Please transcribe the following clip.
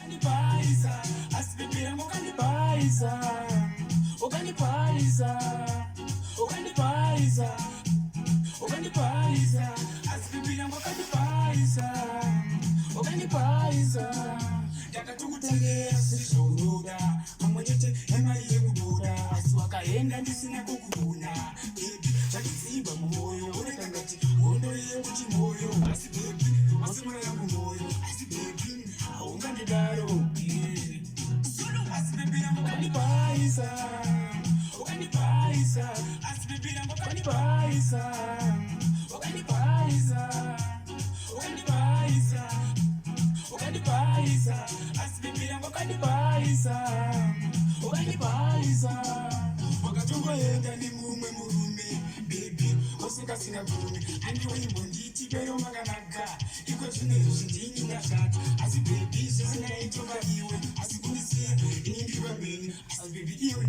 ukandipaiza asi bebi rangu ukandipaiza ukandipaiza ukandipaiza ukandipaiza asi bebi rangu ukandipaiza ukandipaiza ndakatukutengera sezvounoda pamwe chete nemari yekudoda asi wakaenda ndisina kukubuna bebi zvatidzimba mumwoyo ureka ngati hondo yengu chimwoyo asi bebi masimura yangu mwoyo asi bebi haungandidaro asi bebi rangu ukandipaiza ukandipaiza asi bebi rangu ukandipaiza ukandipaiza ukandipaiza ukandipaiza asi bebi rangu ukandipaiza ukandipaiza wakatongoenda nemumwe murume bebi usingasina gume andiwaimbonditi peyo makanaka iko zvinezvi ndini ndashata asi bebi zvisinaitova iwe asi kundisiya ini ndiri pambeni asi bebi iwe